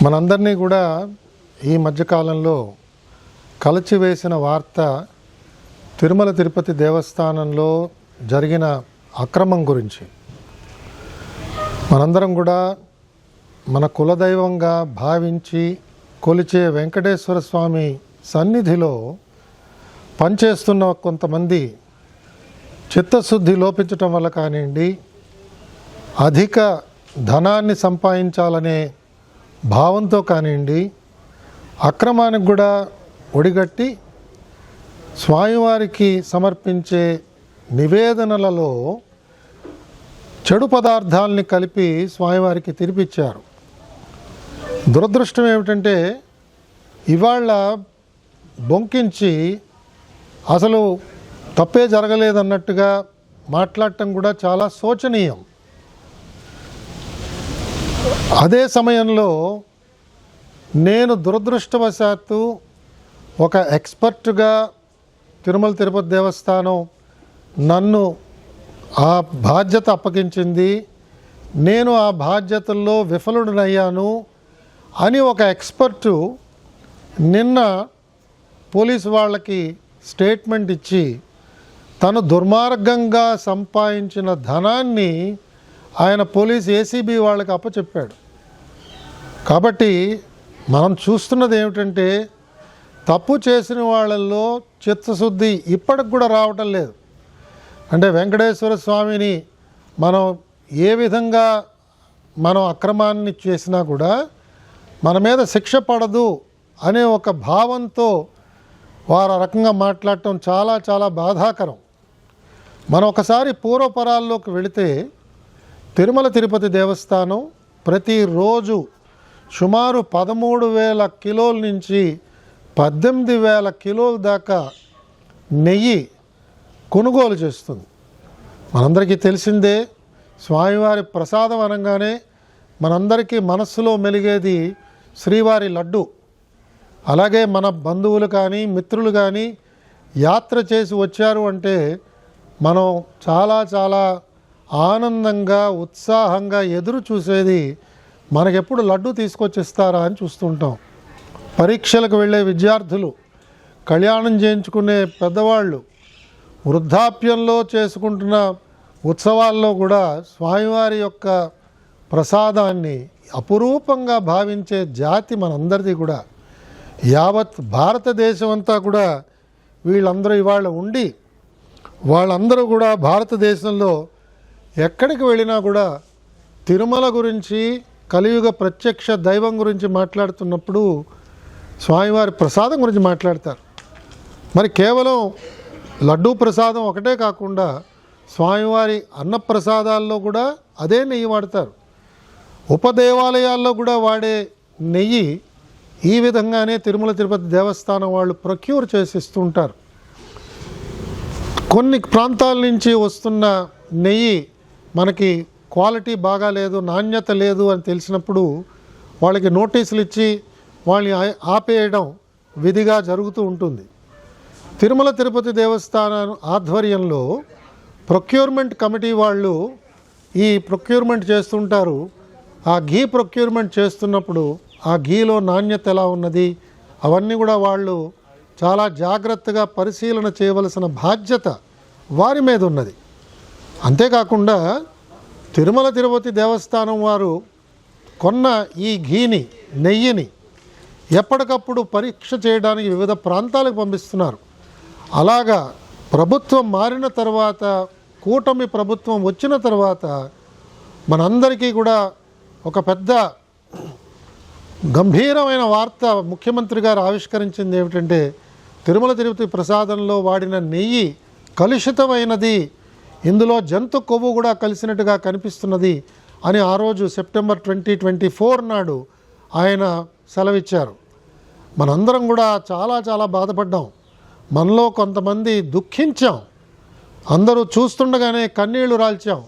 మనందరినీ కూడా ఈ మధ్యకాలంలో కలచివేసిన వార్త తిరుమల తిరుపతి దేవస్థానంలో జరిగిన అక్రమం గురించి. మనందరం కూడా మన కులదైవంగా భావించి కొలిచే వెంకటేశ్వర స్వామి సన్నిధిలో పనిచేస్తున్న కొంతమంది చిత్తశుద్ధి లోపించటం వల్ల కానివ్వండి, అధిక ధనాన్ని సంపాదించాలనే భావంతో కానివ్వండి, అక్రమానికి కూడా ఒడిగట్టి స్వామివారికి సమర్పించే నివేదనలలో చెడు పదార్థాలని కలిపి స్వామివారికి తినిపించారు. దురదృష్టం ఏమిటంటే ఇవాళ బొంకించి అసలు తప్పే జరగలేదన్నట్టుగా మాట్లాడటం కూడా చాలా శోచనీయం. అదే సమయంలో నేను దురదృష్టవశాత్తు ఒక ఎక్స్పర్ట్గా తిరుమల తిరుపతి దేవస్థానం నన్ను ఆ బాధ్యత అప్పగించింది, నేను ఆ బాధ్యతల్లో విఫలుడనయ్యాను అని ఒక ఎక్స్పర్టు నిన్న పోలీసు వాళ్ళకి స్టేట్మెంట్ ఇచ్చి తను దుర్మార్గంగా సంపాదించిన ధనాన్ని ఆయన పోలీస్ ఏసీబీ వాళ్ళకి అప్పచెప్పాడు. కాబట్టి మనం చూస్తున్నది ఏమిటంటే తప్పు చేసిన వాళ్ళల్లో చిత్తశుద్ధి ఇప్పటికి కూడా రావటం లేదు. అంటే వెంకటేశ్వర స్వామిని మనం ఏ విధంగా మనం అక్రమాన్ని చేసినా కూడా మన మీద శిక్ష పడదు అనే ఒక భావంతో వారు ఆ రకంగా మాట్లాడటం చాలా చాలా బాధాకరం. మనం ఒకసారి పూర్వపరాల్లోకి వెళితే తిరుమల తిరుపతి దేవస్థానం ప్రతిరోజు సుమారు 13,000 కిలోల నుంచి 18,000 కిలోల దాకా నెయ్యి కొనుగోలు చేస్తుంది. మనందరికీ తెలిసిందే, స్వామివారి ప్రసాదం అనగానే మనందరికీ మనస్సులో మెలిగేది శ్రీవారి లడ్డు. అలాగే మన బంధువులు కానీ మిత్రులు కానీ యాత్ర చేసి వచ్చారు అంటే మనం చాలా చాలా ఆనందంగా ఉత్సాహంగా ఎదురు చూసేది మనకెప్పుడు లడ్డు తీసుకొచ్చిస్తారా అని చూస్తుంటాం. పరీక్షలకు వెళ్ళే విద్యార్థులు, కళ్యాణం చేయించుకునే పెద్దవాళ్ళు, వృద్ధాప్యంలో చేసుకుంటున్న ఉత్సవాల్లో కూడా స్వామివారి యొక్క ప్రసాదాన్ని అపురూపంగా భావించే జాతి మనందరిది కూడా. యావత్ భారతదేశం అంతా కూడా వీళ్ళందరూ ఇవాళ ఉండి వాళ్ళందరూ కూడా భారతదేశంలో ఎక్కడికి వెళ్ళినా కూడా తిరుమల గురించి, కలియుగ ప్రత్యక్ష దైవం గురించి మాట్లాడుతున్నప్పుడు స్వామివారి ప్రసాదం గురించి మాట్లాడతారు. మరి కేవలం లడ్డూ ప్రసాదం ఒకటే కాకుండా స్వామివారి అన్నప్రసాదాల్లో కూడా అదే నెయ్యి వాడతారు. ఉపదేవాలయాల్లో కూడా వాడే నెయ్యి ఈ విధంగానే తిరుమల తిరుపతి దేవస్థానం వాళ్ళు ప్రొక్యూర్ చేసి ఇస్తుంటారు. కొన్ని ప్రాంతాల నుంచి వస్తున్న నెయ్యి మనకి క్వాలిటీ బాగా లేదు, నాణ్యత లేదు అని తెలిసినప్పుడు వాళ్ళకి నోటీసులు ఇచ్చి వాళ్ళని ఆపేయడం విధిగా జరుగుతూ ఉంటుంది. తిరుమల తిరుపతి దేవస్థానం ఆధ్వర్యంలో ప్రొక్యూర్మెంట్ కమిటీ వాళ్ళు ఈ ప్రొక్యూర్మెంట్ చేస్తుంటారు. ఆ ఘీ ప్రొక్యూర్మెంట్ చేస్తున్నప్పుడు ఆ ఘీలో నాణ్యత ఎలా ఉన్నది అవన్నీ కూడా వాళ్ళు చాలా జాగ్రత్తగా పరిశీలన చేయవలసిన బాధ్యత వారి మీద ఉన్నది. అంతేకాకుండా తిరుమల తిరుపతి దేవస్థానం వారు కొన్న ఈ ఘీని, నెయ్యిని ఎప్పటికప్పుడు పరీక్ష చేయడానికి వివిధ ప్రాంతాలకు పంపిస్తున్నారు. అలాగా ప్రభుత్వం మారిన తర్వాత, కూటమి ప్రభుత్వం వచ్చిన తర్వాత మనందరికీ కూడా ఒక పెద్ద గంభీరమైన వార్త ముఖ్యమంత్రి గారు ఆవిష్కరించింది ఏమిటంటే తిరుమల తిరుపతి ప్రసాదంలో వాడిన నెయ్యి కలుషితమైనది, ఇందులో జంతు కొవ్వు కూడా కలిసినట్టుగా కనిపిస్తున్నది అని ఆ రోజు సెప్టెంబర్ 2024 నాడు ఆయన సెలవిచ్చారు. మనందరం కూడా చాలా చాలా బాధపడ్డాం. మనలో కొంతమంది దుఃఖించాం. అందరూ చూస్తుండగానే కన్నీళ్లు రాల్చాం.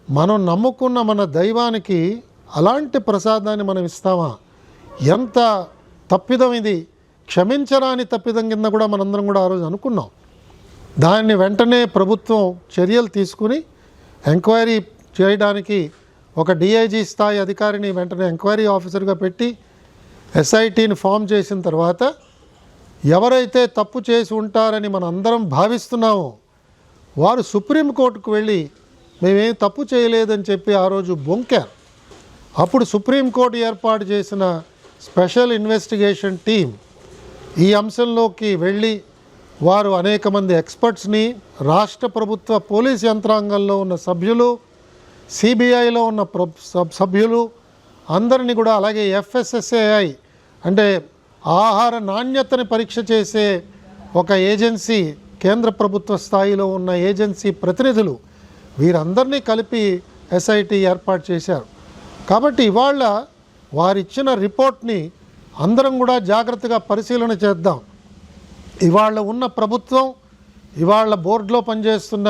మనం నమ్ముకున్న మన దైవానికి అలాంటి ప్రసాదాన్ని మనం ఇస్తామా? ఎంత తప్పిదం ఇది! క్షమించరాని తప్పిదం కింద కూడా మనందరం కూడా ఆ రోజు అనుకున్నాం. దాన్ని వెంటనే ప్రభుత్వం చర్యలు తీసుకుని ఎంక్వైరీ చేయడానికి ఒక డిఐజీ స్థాయి అధికారిని వెంటనే ఎంక్వైరీ ఆఫీసర్గా పెట్టి ఎస్ఐటిని ఫామ్ చేసిన తర్వాత ఎవరైతే తప్పు చేసి ఉంటారని మనం అందరం భావిస్తున్నామో వారు సుప్రీంకోర్టుకు వెళ్ళి మేమేం తప్పు చేయలేదని చెప్పి ఆ రోజు బొంకారు. అప్పుడు సుప్రీంకోర్టు ఏర్పాటు చేసిన స్పెషల్ ఇన్వెస్టిగేషన్ టీం ఈ అంశంలోకి వెళ్ళి వారు అనేక మంది ఎక్స్పర్ట్స్ని, రాష్ట్ర ప్రభుత్వ పోలీస్ యంత్రాంగంలో ఉన్న సభ్యులు, సిబిఐలో ఉన్న సభ్యులు అందరినీ కూడా, అలాగే FSSAI అంటే ఆహార నాణ్యతని పరీక్ష చేసే ఒక ఏజెన్సీ, కేంద్ర ప్రభుత్వ స్థాయిలో ఉన్న ఏజెన్సీ ప్రతినిధులు, వీరందరినీ కలిపి SIT ఏర్పాటు చేశారు. కాబట్టి ఇవాళ వారిచ్చిన రిపోర్ట్ని అందరం కూడా జాగ్రత్తగా పరిశీలన చేద్దాం. ఇవాళ ఉన్న ప్రభుత్వం, ఇవాళ బోర్డులో పనిచేస్తున్న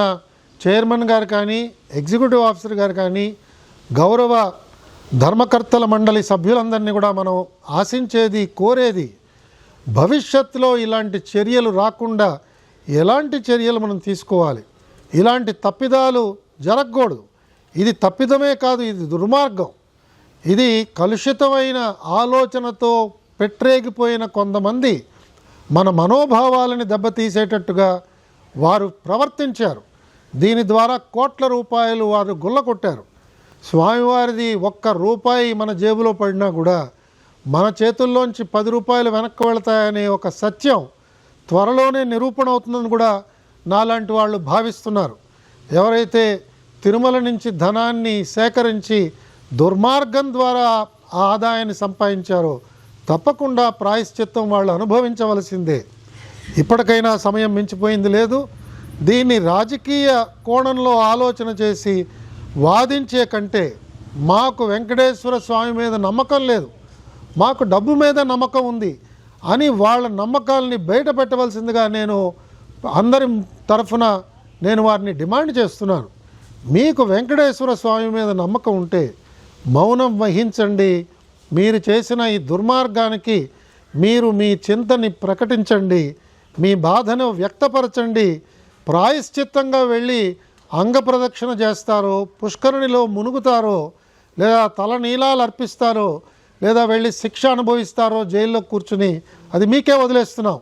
చైర్మన్ గారు కానీ, ఎగ్జిక్యూటివ్ ఆఫీసర్ గారు కానీ, గౌరవ ధర్మకర్తల మండలి సభ్యులందరినీ కూడా మనం ఆశించేది, కోరేది, భవిష్యత్తులో ఇలాంటి చర్యలు రాకుండా ఎలాంటి చర్యలు మనం తీసుకోవాలి. ఇలాంటి తప్పిదాలు జరగకూడదు. ఇది తప్పిదమే కాదు, ఇది దుర్మార్గం. ఇది కలుషితమైన ఆలోచనతో పెట్టరేగిపోయిన కొంతమంది మన మనోభావాలని దెబ్బతీసేటట్టుగా వారు ప్రవర్తించారు. దీని ద్వారా కోట్ల రూపాయలు వారు గుల్లకొట్టారు. స్వామివారిది ఒక్క రూపాయి మన జేబులో పడినా కూడా మన చేతుల్లోంచి 10 రూపాయలు వెనక్కి వెళతాయనే ఒక సత్యం త్వరలోనే నిరూపణ అవుతుందని కూడా నాలాంటి వాళ్ళు భావిస్తున్నారు. ఎవరైతే తిరుమల నుంచి ధనాన్ని సేకరించి దుర్మార్గం ద్వారా ఆ ఆదాయాన్ని సంపాదించారో తప్పకుండా ప్రాయశ్చిత్తం వాళ్ళు అనుభవించవలసిందే. ఇప్పటికైనా సమయం మించిపోయింది లేదు. దీన్ని రాజకీయ కోణంలో ఆలోచన చేసి వాదించే కంటే మాకు వెంకటేశ్వర స్వామి మీద నమ్మకం లేదు, మాకు డబ్బు మీద నమ్మకం ఉంది అని వాళ్ళ నమ్మకాలని బయట పెట్టవలసిందిగా నేను అందరి తరఫున నేను వారిని డిమాండ్ చేస్తున్నాను. మీకు వెంకటేశ్వర స్వామి మీద నమ్మకం ఉంటే మౌనం వహించండి. మీరు చేసిన ఈ దుర్మార్గానికి మీరు మీ చింతని ప్రకటించండి, మీ బాధను వ్యక్తపరచండి. ప్రాయశ్చిత్తంగా వెళ్ళి అంగప్రదక్షిణ చేస్తారో, పుష్కరునిలో మునుగుతారో, లేదా తలనీలాలు అర్పిస్తారో, లేదా వెళ్ళి శిక్ష అనుభవిస్తారో జైల్లో కూర్చుని, అది మీకే వదిలేస్తున్నాం.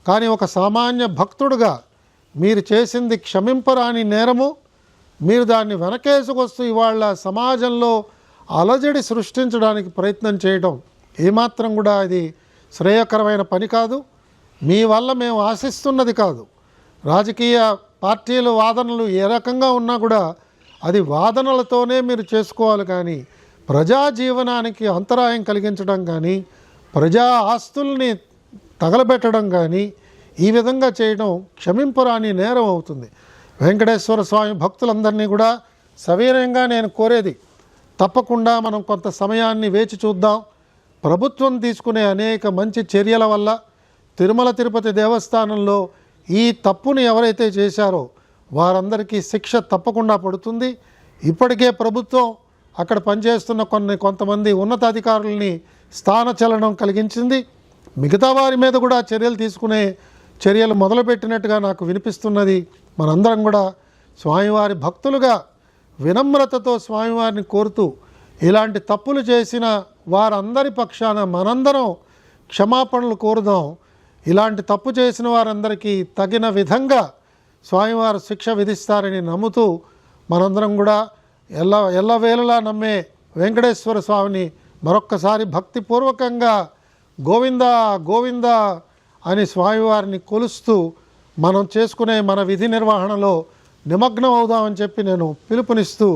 కానీ ఒక సామాన్య భక్తుడుగా మీరు చేసింది క్షమింపరాని నేరము. మీరు దాన్ని వెనకేసుకొస్తూ ఇవాళ సమాజంలో అలజడి సృష్టించడానికి ప్రయత్నం చేయడం ఏమాత్రం కూడా అది శ్రేయకరమైన పని కాదు. మీ వల్ల మేము ఆశిస్తున్నది కాదు. రాజకీయ పార్టీల వాదనలు ఏ రకంగా ఉన్నా కూడా అది వాదనలతోనే మీరు చేసుకోవాలి. కానీ ప్రజా జీవనానికి అంతరాయం కలిగించడం కానీ, ప్రజా ఆస్తుల్ని తగలబెట్టడం కానీ ఈ విధంగా చేయడం క్షమింపరాని నేరం అవుతుంది. వెంకటేశ్వర స్వామి భక్తులందరినీ కూడా సవినయంగా నేను కోరేది, తప్పకుండా మనం కొంత సమయాన్ని వేచి చూద్దాం. ప్రభుత్వం తీసుకునే అనేక మంచి చర్యల వల్ల తిరుమల తిరుపతి దేవస్థానంలో ఈ తప్పుని ఎవరైతే చేశారో వారందరికీ శిక్ష తప్పకుండా పడుతుంది. ఇప్పటికే ప్రభుత్వం అక్కడ పనిచేస్తున్న కొంతమంది ఉన్నతాధికారులని స్థానచలనం కలిగించింది. మిగతా వారి మీద కూడా చర్యలు తీసుకునే చర్యలు మొదలుపెట్టినట్టుగా నాకు వినిపిస్తున్నది. మనందరం కూడా స్వామివారి భక్తులుగా వినమ్రతతో స్వామివారిని కోరుతూ ఇలాంటి తప్పులు చేసిన వారందరి పక్షాన మనందరం క్షమాపణలు కోరుదాం. ఇలాంటి తప్పు చేసిన వారందరికీ తగిన విధంగా స్వామివారు శిక్ష విధిస్తారని నమ్ముతూ మనందరం కూడా ఎల్లవేళలా నమ్మే వెంకటేశ్వర స్వామిని మరొక్కసారి భక్తిపూర్వకంగా గోవిందా గోవిందా అని స్వామివారిని కొలుస్తూ మనం చేసుకునే మన విధి నిర్వహణలో నిమగ్నం అవుదామని చెప్పి నేను పిలుపునిస్తూ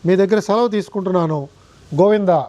మీ దగ్గర సెలవు తీసుకుంటున్నాను. గోవిందా.